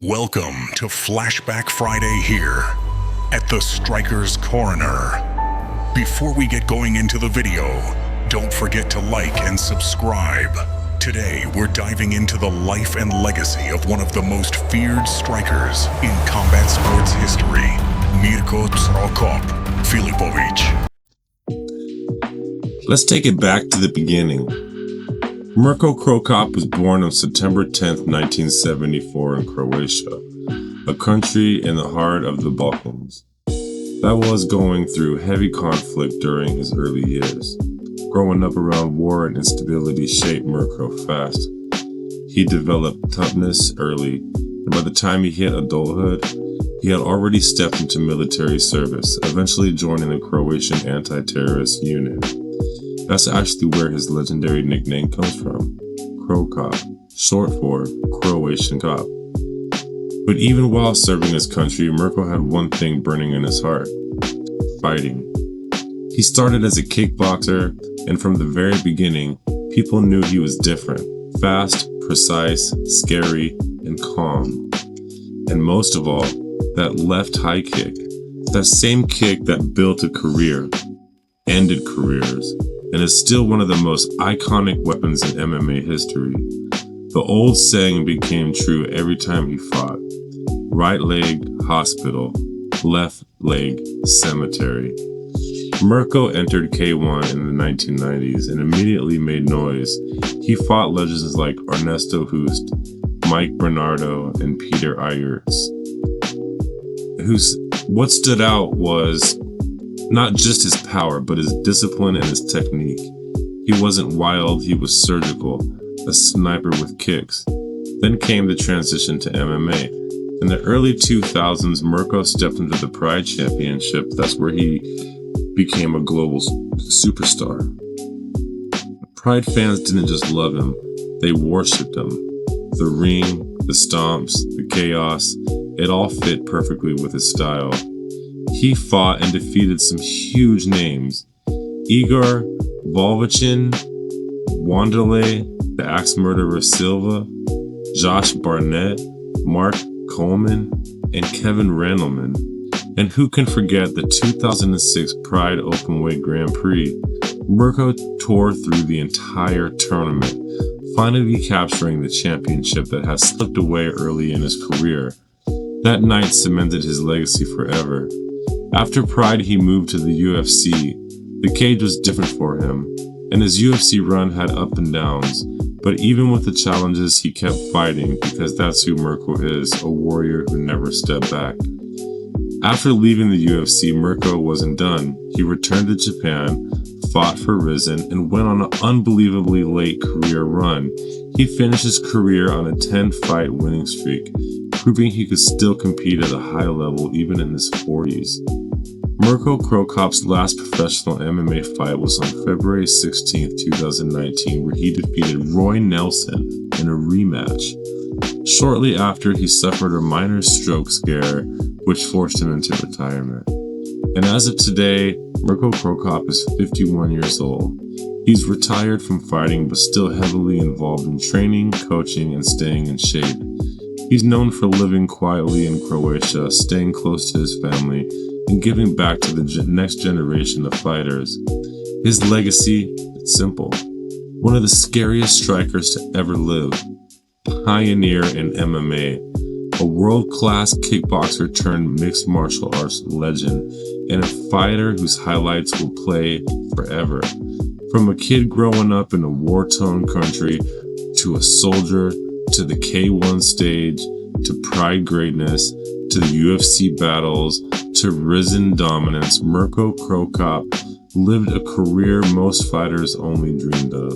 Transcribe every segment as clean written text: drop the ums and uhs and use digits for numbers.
Welcome to Flashback Friday here at the Striker's Corner. Before we get going into the video, don't forget to like and subscribe. Today, we're diving into the life and legacy of one of the most feared strikers in combat sports history, Mirko Filipovic. Let's take it back to the beginning. Mirko Krokop was born on September 10, 1974 in Croatia, a country in the heart of the Balkans that was going through heavy conflict during his early years. Growing up around war and instability shaped Mirko fast. He developed toughness early, and by the time he hit adulthood, he had already stepped into military service, eventually joining the Croatian anti-terrorist unit. That's actually where his legendary nickname comes from, Krokop, short for Croatian Cop. But even while serving his country, Mirko had one thing burning in his heart: fighting. He started as a kickboxer, and from the very beginning, people knew he was different: fast, precise, scary, and calm. And most of all, that left high kick, that same kick that built a career, ended careers, and is still one of the most iconic weapons in MMA history. The old saying became true every time he fought: right leg, hospital; left leg, cemetery. Mirko entered K1 in the 1990s and immediately made noise. He fought legends like Ernesto Hoost, Mike Bernardo, and Peter Ayers. What stood out was not just his power, but his discipline and his technique. He wasn't wild, he was surgical, a sniper with kicks. Then came the transition to MMA. In the early 2000s, Mirko stepped into the Pride Championship. That's where he became a global superstar. Pride fans didn't just love him, they worshipped him. The ring, the stomps, the chaos, it all fit perfectly with his style. He fought and defeated some huge names: Igor Volvichin, Wanderlei, the Axe Murderer Silva, Josh Barnett, Mark Coleman, and Kevin Randleman. And who can forget the 2006 Pride Openweight Grand Prix? Mirko tore through the entire tournament, finally capturing the championship that had slipped away early in his career. That night cemented his legacy forever. After Pride, he moved to the UFC. The cage was different for him, and his UFC run had ups and downs. But even with the challenges, he kept fighting, because that's who Mirko is, a warrior who never stepped back. After leaving the UFC, Mirko wasn't done. He returned to Japan, fought for Risen, and went on an unbelievably late career run. He finished his career on a 10-fight winning streak, proving he could still compete at a high level even in his 40s. Mirko Krokop's last professional MMA fight was on February 16, 2019, where he defeated Roy Nelson in a rematch. Shortly after, he suffered a minor stroke scare, which forced him into retirement. And as of today, Mirko Krokop is 51 years old. He's retired from fighting, but still heavily involved in training, coaching, and staying in shape. He's known for living quietly in Croatia, staying close to his family, and giving back to the next generation of fighters. His legacy is simple: one of the scariest strikers to ever live, pioneer in MMA, a world-class kickboxer turned mixed martial arts legend, and a fighter whose highlights will play forever. From a kid growing up in a war-torn country, to a soldier, to the K1 stage, to Pride greatness, to the UFC battles, to Risen dominance, Mirko Krokop lived a career most fighters only dreamed of.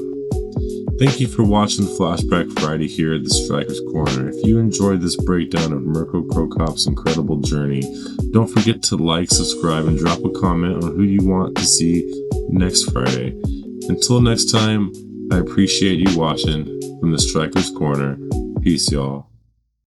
Thank you for watching Flashback Friday here at the Striker's Corner. If you enjoyed this breakdown of Mirko Krokop's incredible journey, don't forget to like, subscribe, and drop a comment on who you want to see next Friday. Until next time, I appreciate you watching from the Striker's Corner. Peace, y'all.